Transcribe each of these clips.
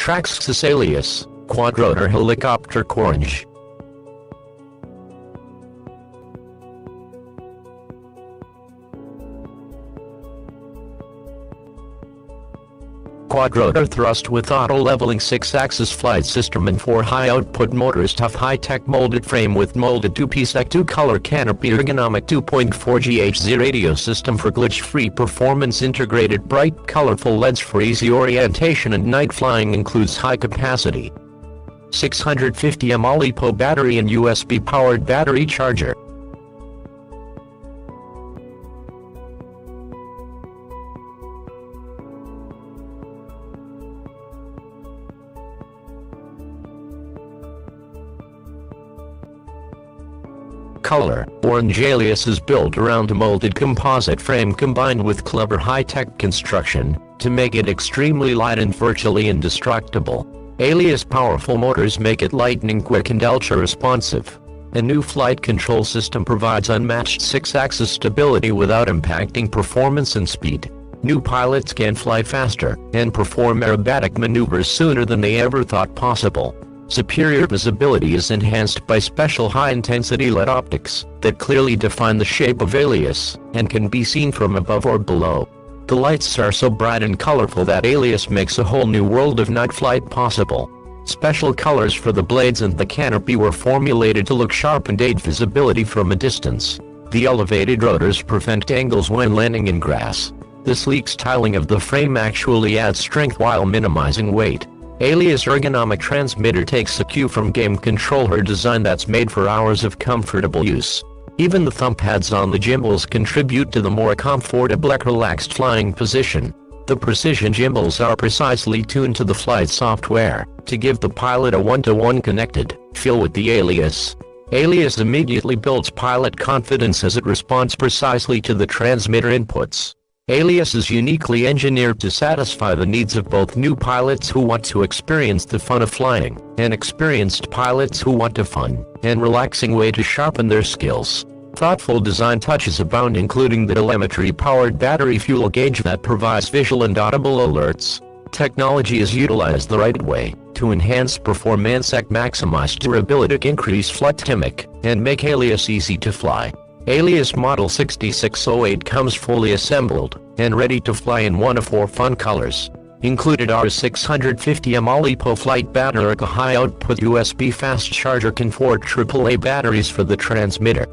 Traxxas Alias, Quad-rotor Helicopterc orange. Quad-rotor thrust with auto-leveling 6-axis flight system and 4 high-output motors. Tough high-tech molded frame with molded two-piecec 2-color canopy. Ergonomic 2.4 GHz radio system for glitch-free performance. Integrated bright colorful LEDs for easy orientation and night flying. Includes high-capacity 650 mAh LiPo battery and USB-powered battery charger. Color orange. Alias is built around a molded composite frame combined with clever high-tech construction to make it extremely light and virtually indestructible. Alias powerful motors make it lightning quick and ultra responsive. A new flight control system provides unmatched 6-axis stability without impacting performance and speed. New pilots can fly faster and perform aerobatic maneuvers sooner than they ever thought possible. Superior visibility is enhanced by special high-intensity LED optics that clearly define the shape of Alias and can be seen from above or below. The lights are so bright and colorful that Alias makes a whole new world of night flight possible. Special colors for the blades and the canopy were formulated to look sharp and aid visibility from a distance. The elevated rotors prevent angles when landing in grass. The sleek styling of the frame actually adds strength while minimizing weight. Alias ergonomic transmitter takes a cue from game controller design that's made for hours of comfortable use. Even the thumb pads on the gimbals contribute to the more comfortable and relaxed flying position. The precision gimbals are precisely tuned to the flight software to give the pilot a one-to-one connected feel with the Alias. Alias immediately builds pilot confidence as it responds precisely to the transmitter inputs. Alias is uniquely engineered to satisfy the needs of both new pilots who want to experience the fun of flying, and experienced pilots who want a fun and relaxing way to sharpen their skills. Thoughtful design touches abound, including the telemetry-powered battery fuel gauge that provides visual and audible alerts. Technology is utilized the right way to enhance performance, maximize durability, increase flight dynamic, and make Alias easy to fly. Alias Model 6608 comes fully assembled and ready to fly in one of 4 fun colors. Included are a 650 mAh LiPo flight battery, a high-output USB fast charger, and 4 AAA batteries for the transmitter.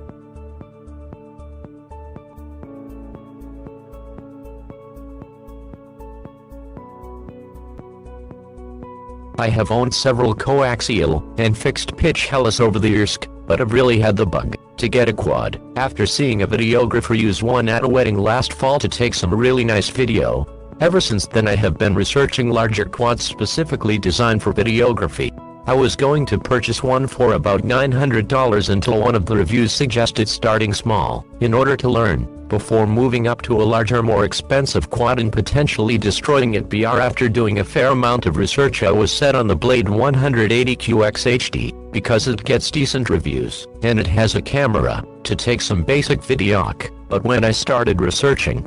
I have owned several coaxial and fixed-pitch helis over the years, but I've really had the bug to get a quad after seeing a videographer use one at a wedding last fall to take some really nice video. Ever since then I have been researching larger quads specifically designed for videography. I was going to purchase one for about $900 until one of the reviews suggested starting small in order to learn before moving up to a larger, more expensive quad and potentially destroying it. After doing a fair amount of research, I was set on the Blade 180QX HD because it gets decent reviews and it has a camera to take some basic video. But when I started researching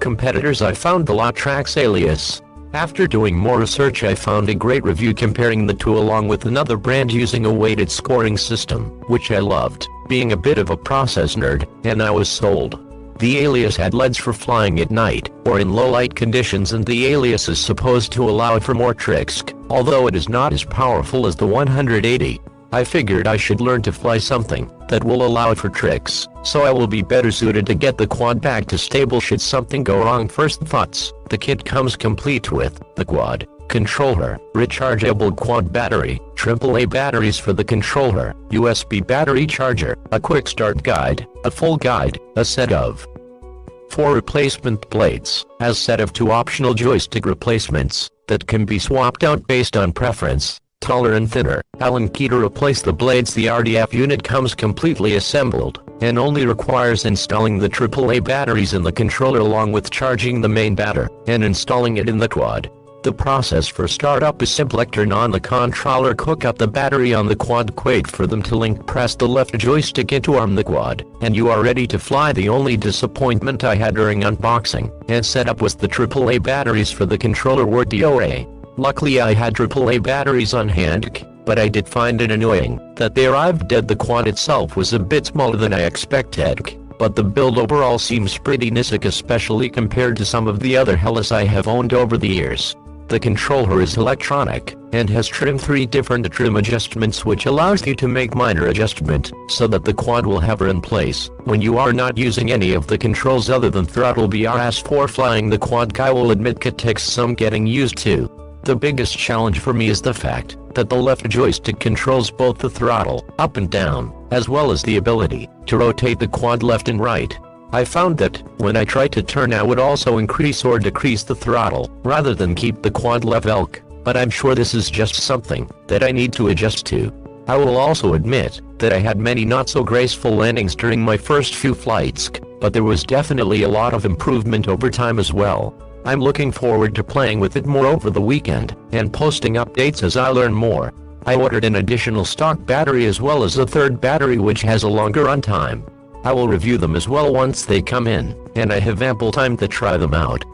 competitors, I found the Traxxas Alias. After doing more research, I found a great review comparing the two along with another brand using a weighted scoring system, which I loved. Being a bit of a process nerd, and I was sold. The Alias had LEDs for flying at night or in low light conditions, and the Alias is supposed to allow for more tricks, although it is not as powerful as the 180. I figured I should learn to fly something that will allow for tricks, so I will be better suited to get the quad back to stable should something go wrong. First thoughts: the kit comes complete with the quad controller, rechargeable quad battery, AAA batteries for the controller, USB battery charger, a quick start guide, a full guide, a set of 4 replacement blades, a set of 2 optional joystick replacements that can be swapped out based on preference, taller and thinner, Allen key to replace the blades. The RDF unit comes completely assembled and only requires installing the AAA batteries in the controller along with charging the main battery and installing it in the quad. The process for startup is simple. Turn on the controller, hook up the battery on the quad, wait for them to link, press the left joystick into arm the quad, and you are ready to fly. The only disappointment I had during unboxing and setup was the AAA batteries for the controller were DOA. Luckily I had AAA batteries on hand, but I did find it annoying that they arrived dead. The quad itself was a bit smaller than I expected, but the build overall seems pretty nice, especially compared to some of the other Helis I have owned over the years. The controller is Electronik, and has trim 3 different trim adjustments, which allows you to make minor adjustment, so that the quad will hover in place when you are not using any of the controls other than throttle. As for flying the quad, I will admit it takes some getting used to. The biggest challenge for me is the fact that the left joystick controls both the throttle, up and down, as well as the ability to rotate the quad left and right. I found that, when I tried to turn, I would also increase or decrease the throttle, rather than keep the quad level, but I'm sure this is just something that I need to adjust to. I will also admit that I had many not so graceful landings during my first few flights, but there was definitely a lot of improvement over time as well. I'm looking forward to playing with it more over the weekend, and posting updates as I learn more. I ordered an additional stock battery as well as a third battery which has a longer runtime. I will review them as well once they come in, and I have ample time to try them out.